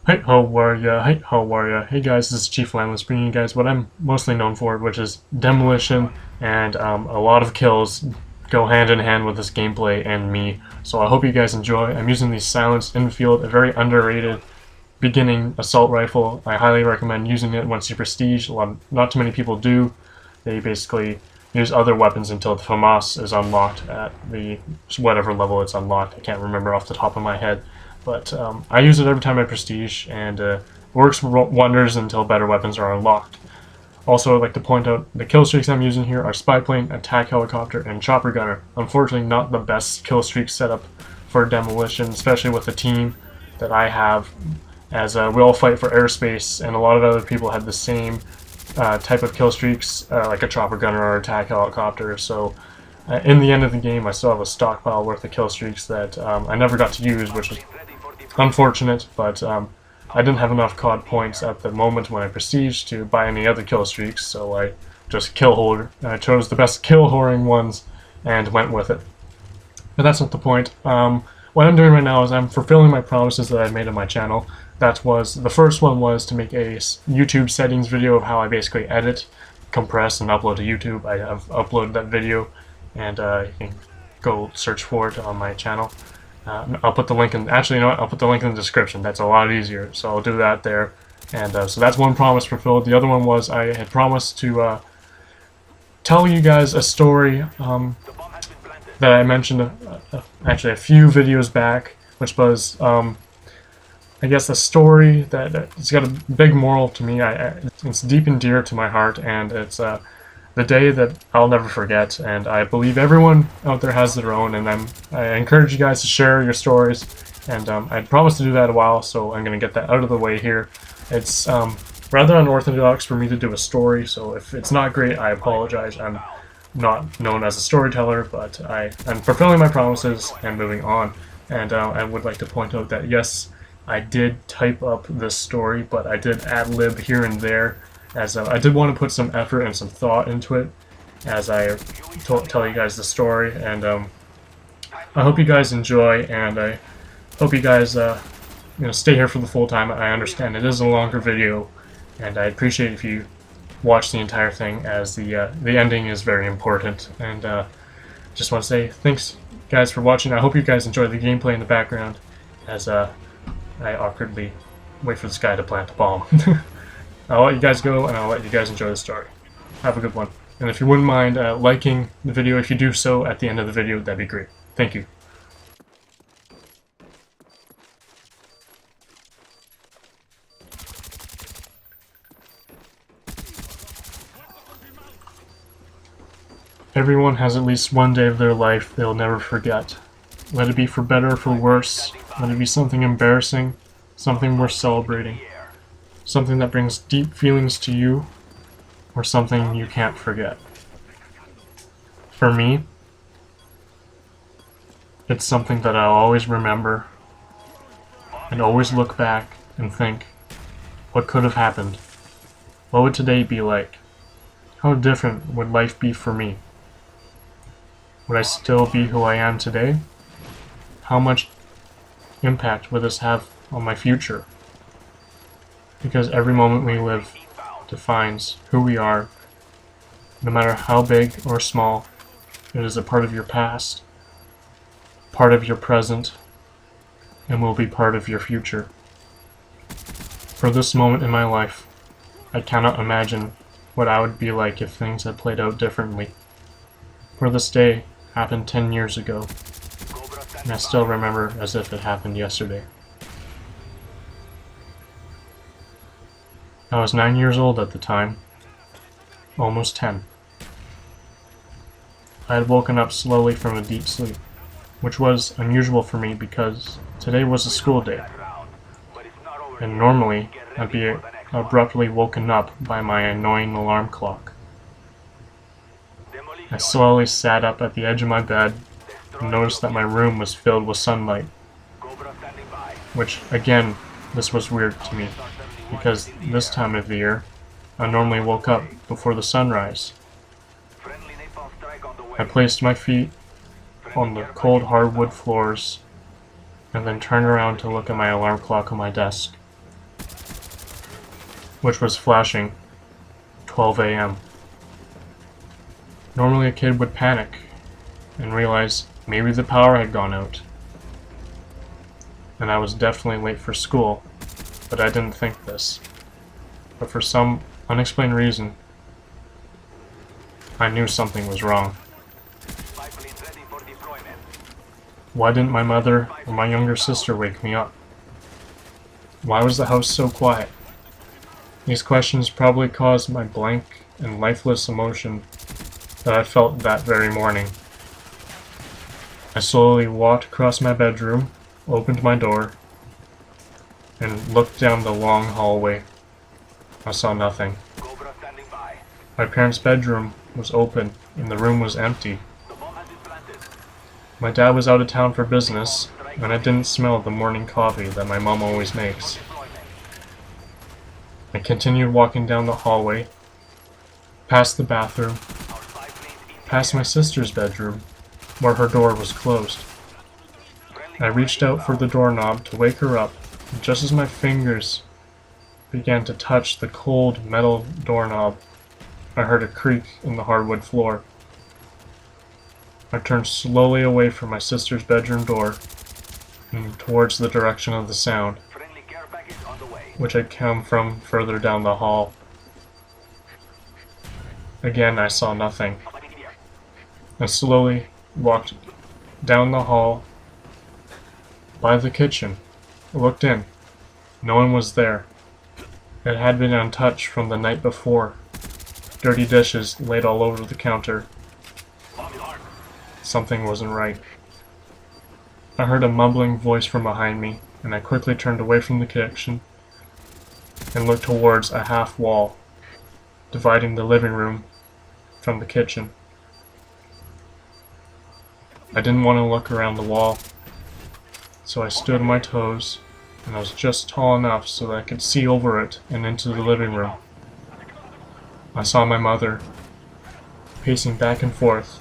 Hey, how are ya? Hey, how are ya? Hey guys, this is Chief Landless bringing you guys what I'm mostly known for, which is Demolition, and a lot of kills go hand in hand with this gameplay and me. So I hope you guys enjoy. I'm using the Silenced Infield, a very underrated beginning assault rifle. I highly recommend using it once you prestige. Not too many people do. They basically use other weapons until the FAMAS is unlocked at the whatever level it's unlocked. I can't remember off the top of my head. But I use it every time I prestige, and works wonders until better weapons are unlocked. Also, I'd like to point out the kill streaks I'm using here are Spy Plane, Attack Helicopter, and Chopper Gunner. Unfortunately, not the best kill streak setup for Demolition, especially with the team that I have, as we all fight for airspace, and a lot of other people have the same type of kill streaks, like a Chopper Gunner or Attack Helicopter. So in the end of the game, I still have a stockpile worth of kill streaks that I never got to use, which is unfortunate, but I didn't have enough COD points at the moment when I prestiged to buy any other kill streaks, so I just I chose the best kill whoring ones and went with it. But that's not the point. What I'm doing right now is I'm fulfilling my promises that I made on my channel. The first one was to make a YouTube settings video of how I basically edit, compress, and upload to YouTube. I have uploaded that video, and you can go search for it on my channel. I'll put the link in. Actually, you know what? I'll put the link in the description. That's a lot easier. So I'll do that there. And so that's one promise fulfilled. The other one was I had promised to tell you guys a story that I mentioned actually a few videos back, which was I guess a story that it's got a big moral to me. It's deep and dear to my heart, and it's the day that I'll never forget, and I believe everyone out there has their own, and I encourage you guys to share your stories, and I promised to do that a while, so I'm going to get that out of the way here. It's rather unorthodox for me to do a story, so if it's not great, I apologize. I'm not known as a storyteller, but I'm fulfilling my promises and moving on, and I would like to point out that yes, I did type up this story, but I did ad-lib here and there, as I did want to put some effort and some thought into it as I tell you guys the story, and I hope you guys enjoy, and I hope you guys stay here for the full time. I understand it is a longer video, and I appreciate if you watch the entire thing, as the ending is very important. And just want to say thanks guys for watching. I hope you guys enjoy the gameplay in the background as I awkwardly wait for this guy to plant a bomb. I'll let you guys go, and I'll let you guys enjoy the story. Have a good one. And if you wouldn't mind liking the video, if you do so at the end of the video, that'd be great. Thank you. Everyone has at least one day of their life they'll never forget. Let it be for better or for worse. Let it be something embarrassing, something worth celebrating. Something that brings deep feelings to you, or something you can't forget. For me, it's something that I'll always remember and always look back and think, what could have happened? What would today be like? How different would life be for me? Would I still be who I am today? How much impact would this have on my future? Because every moment we live defines who we are, no matter how big or small. It is a part of your past, part of your present, and will be part of your future. For this moment in my life, I cannot imagine what I would be like if things had played out differently. For this day happened 10 years ago, and I still remember as if it happened yesterday. I was 9 years old at the time, almost 10. I had woken up slowly from a deep sleep, which was unusual for me because today was a school day, and normally I'd be abruptly woken up by my annoying alarm clock. I slowly sat up at the edge of my bed and noticed that my room was filled with sunlight, which, again, this was weird to me, because this time of the year, I normally woke up before the sunrise. I placed my feet on the cold hardwood floors, and then turned around to look at my alarm clock on my desk. which was flashing 12 a.m. Normally a kid would panic and realize maybe the power had gone out. And I was definitely late for school, but I didn't think this. But for some unexplained reason, I knew something was wrong. Why didn't my mother or my younger sister wake me up? Why was the house so quiet? These questions probably caused my blank and lifeless emotion that I felt that very morning. I slowly walked across my bedroom, opened my door, and looked down the long hallway. I saw nothing. My parents' bedroom was open and the room was empty. My dad was out of town for business, and I didn't smell the morning coffee that my mom always makes. I continued walking down the hallway, past the bathroom, past my sister's bedroom, where her door was closed. I reached out for the doorknob to wake her up, and just as my fingers began to touch the cold metal doorknob, I heard a creak in the hardwood floor. I turned slowly away from my sister's bedroom door and towards the direction of the sound, which had come from further down the hall. Again, I saw nothing. I slowly walked down the hall by the kitchen. I looked in. No one was there. It had been untouched from the night before. Dirty dishes laid all over the counter. Something wasn't right. I heard a mumbling voice from behind me, and I quickly turned away from the kitchen and looked towards a half wall dividing the living room from the kitchen. I didn't want to look around the wall, so I stood on my toes, and I was just tall enough so that I could see over it and into the living room. I saw my mother pacing back and forth,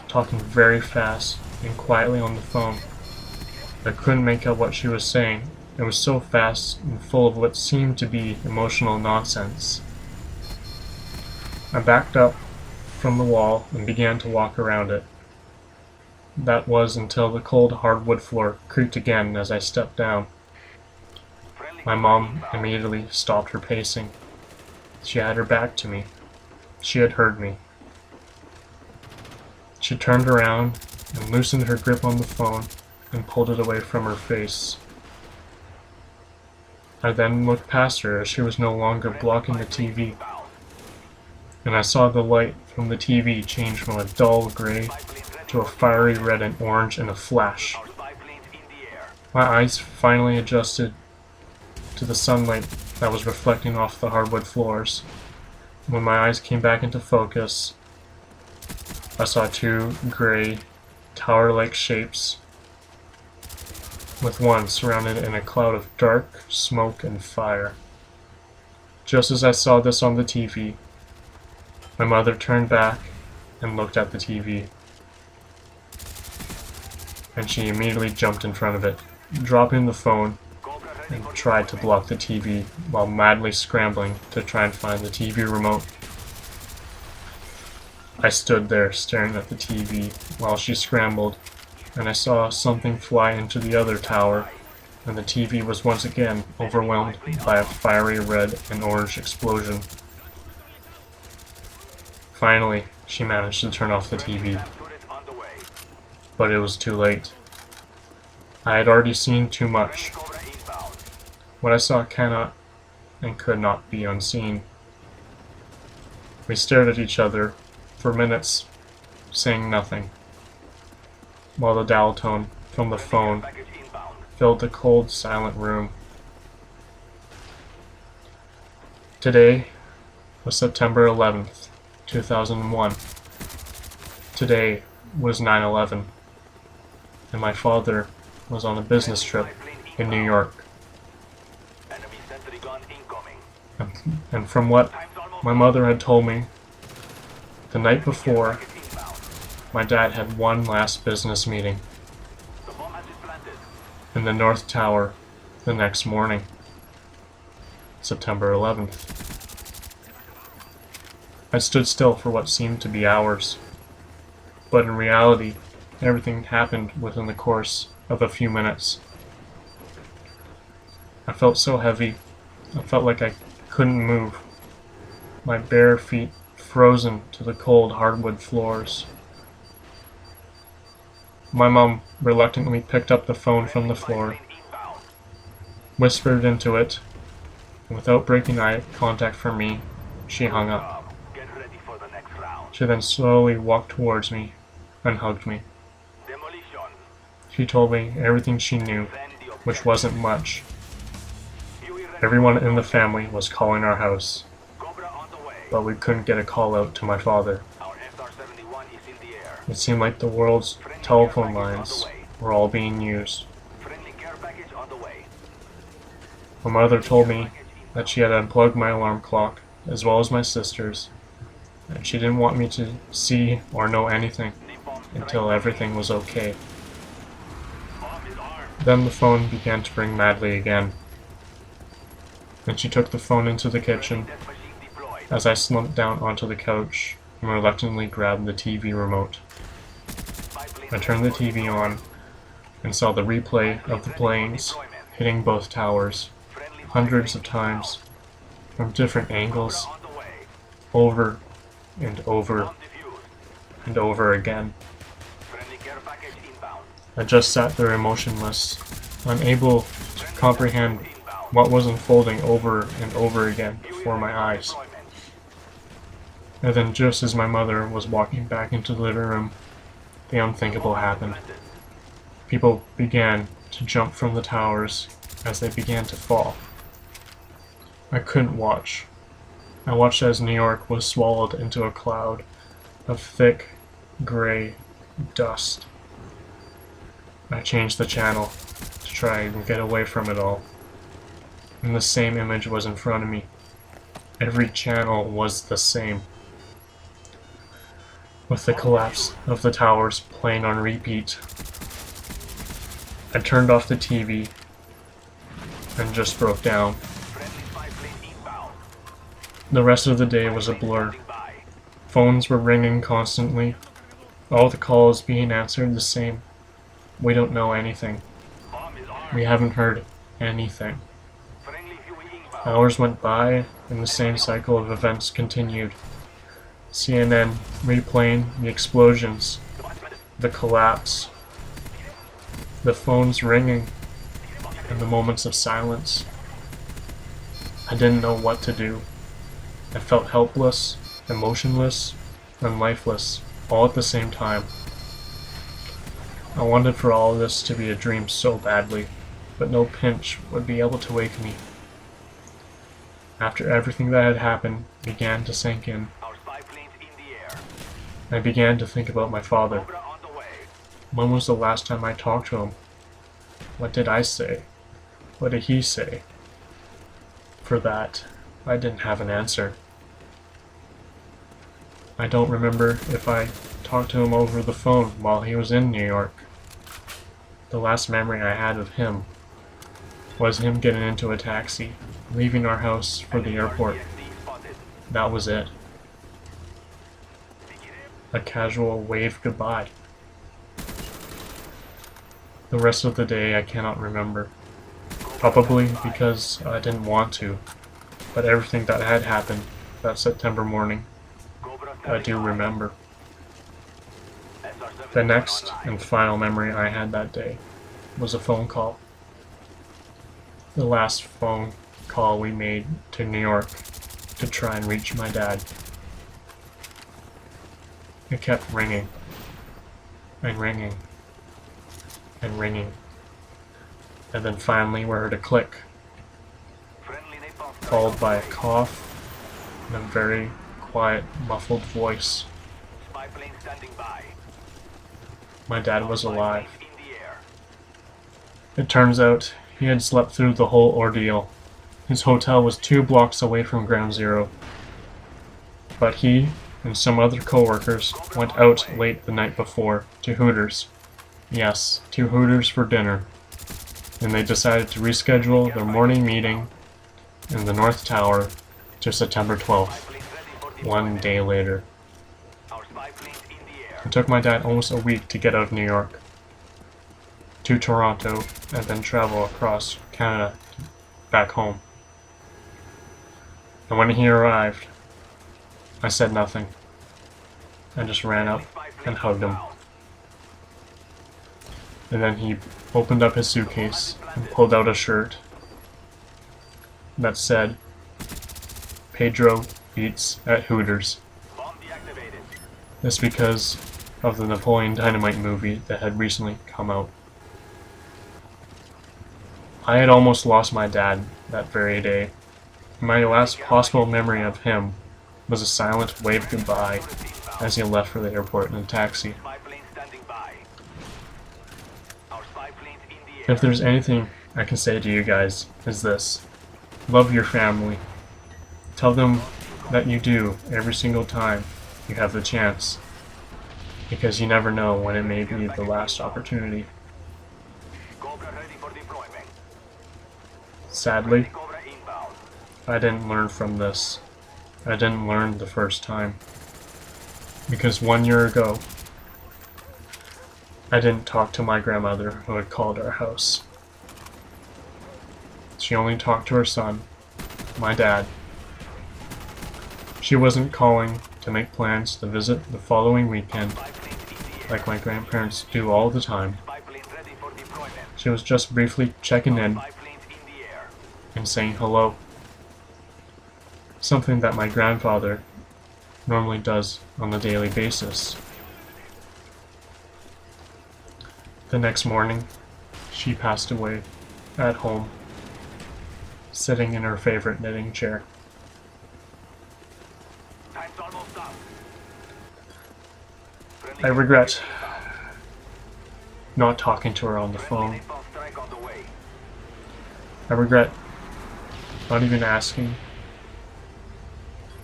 talking very fast and quietly on the phone. I couldn't make out what she was saying. It was so fast and full of what seemed to be emotional nonsense. I backed up from the wall and began to walk around it. That was until the cold hardwood floor creaked again as I stepped down. My mom immediately stopped her pacing. She had her back to me. She had heard me. She turned around and loosened her grip on the phone and pulled it away from her face. I then looked past her as she was no longer blocking the TV, and I saw the light from the TV change from a dull gray to a fiery red and orange in a flash. My eyes finally adjusted to the sunlight that was reflecting off the hardwood floors. When my eyes came back into focus, I saw two gray, tower-like shapes, with one surrounded in a cloud of dark smoke and fire. Just as I saw this on the TV, my mother turned back and looked at the TV, and she immediately jumped in front of it, dropping the phone, and tried to block the TV while madly scrambling to try and find the TV remote. I stood there staring at the TV while she scrambled, and I saw something fly into the other tower, and the TV was once again overwhelmed by a fiery red and orange explosion. Finally, she managed to turn off the TV, but it was too late. I had already seen too much. What I saw cannot and could not be unseen. We stared at each other for minutes, saying nothing, while the dial tone from the phone filled the cold, silent room. Today was September 11th, 2001. Today was 9/11, and my father was on a business trip in New York. And from what my mother had told me, the night before, my dad had one last business meeting in the North Tower the next morning. September 11th. I stood still for what seemed to be hours, but in reality, everything happened within the course of a few minutes. I felt so heavy. I felt like I couldn't move. My bare feet frozen to the cold hardwood floors. My mom reluctantly picked up the phone from the floor, whispered into it, and without breaking eye contact from me, she hung up. She then slowly walked towards me and hugged me. She told me everything she knew, which wasn't much. Everyone in the family was calling our house, but we couldn't get a call out to my father. It seemed like the world's telephone lines were all being used. My mother told me that she had unplugged my alarm clock, as well as my sister's, and she didn't want me to see or know anything until everything was okay. Then the phone began to ring madly again, and she took the phone into the kitchen as I slumped down onto the couch and reluctantly grabbed the TV remote. I turned the TV on and saw the replay of the planes hitting both towers hundreds of times from different angles, over and over and over again. I just sat there emotionless, unable to comprehend what was unfolding over and over again before my eyes. And then just as my mother was walking back into the living room, the unthinkable happened. People began to jump from the towers as they began to fall. I couldn't watch. I watched as New York was swallowed into a cloud of thick, gray dust. I changed the channel to try and get away from it all. And the same image was in front of me. Every channel was the same, with the collapse of the towers playing on repeat. I turned off the TV and just broke down. The rest of the day was a blur. Phones were ringing constantly, all the calls being answered the same. We don't know anything. We haven't heard anything. Hours went by, and the same cycle of events continued. CNN replaying the explosions, the collapse, the phones ringing, and the moments of silence. I didn't know what to do. I felt helpless, emotionless, and lifeless, all at the same time. I wanted for all of this to be a dream so badly, but no pinch would be able to wake me. After everything that had happened began to sink in, I began to think about my father. When was the last time I talked to him? What did I say? What did he say? For that, I didn't have an answer. I don't remember if I talked to him over the phone while he was in New York. The last memory I had of him was him getting into a taxi, leaving our house for the airport. That was it. A casual wave goodbye. The rest of the day I cannot remember. Probably because I didn't want to, but everything that had happened that September morning, I do remember. The next and final memory I had that day was a phone call. The last phone call we made to New York to try and reach my dad. It kept ringing, and ringing, and ringing, and then finally we heard a click, followed by a cough and a very quiet, muffled voice. My dad was alive. It turns out he had slept through the whole ordeal. His hotel was 2 blocks away from Ground Zero, but he and some other co-workers went out late the night before to Hooters. Yes, to Hooters for dinner. And they decided to reschedule their morning meeting in the North Tower to September 12th, one day later. It took my dad almost a week to get out of New York to Toronto and then travel across Canada back home. And when he arrived, I said nothing. I just ran up and hugged him. And then he opened up his suitcase and pulled out a shirt that said, "Pedro eats at Hooters." This because of the Napoleon Dynamite movie that had recently come out. I had almost lost my dad that very day. My last possible memory of him was a silent wave goodbye as he left for the airport in a taxi. If there's anything I can say to you guys, is this: love your family. Tell them that you do every single time you have the chance, because you never know when it may be the last opportunity. Sadly, I didn't learn from this. I didn't learn the first time. Because 1 year ago, I didn't talk to my grandmother who had called our house. She only talked to her son, my dad. She wasn't calling to make plans to visit the following weekend like my grandparents do all the time. She was just briefly checking in and saying hello. Something that my grandfather normally does on a daily basis. The next morning, she passed away at home, sitting in her favorite knitting chair. I regret not talking to her on the phone. I regret not even asking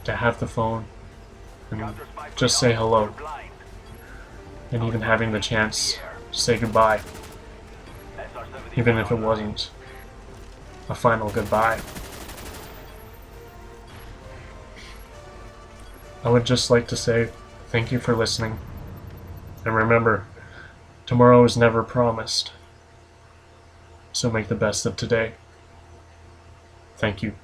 to have the phone and just say hello, and even having the chance to say goodbye, even if it wasn't a final goodbye. I would just like to say thank you for listening, and remember, tomorrow is never promised, so make the best of today. Thank you.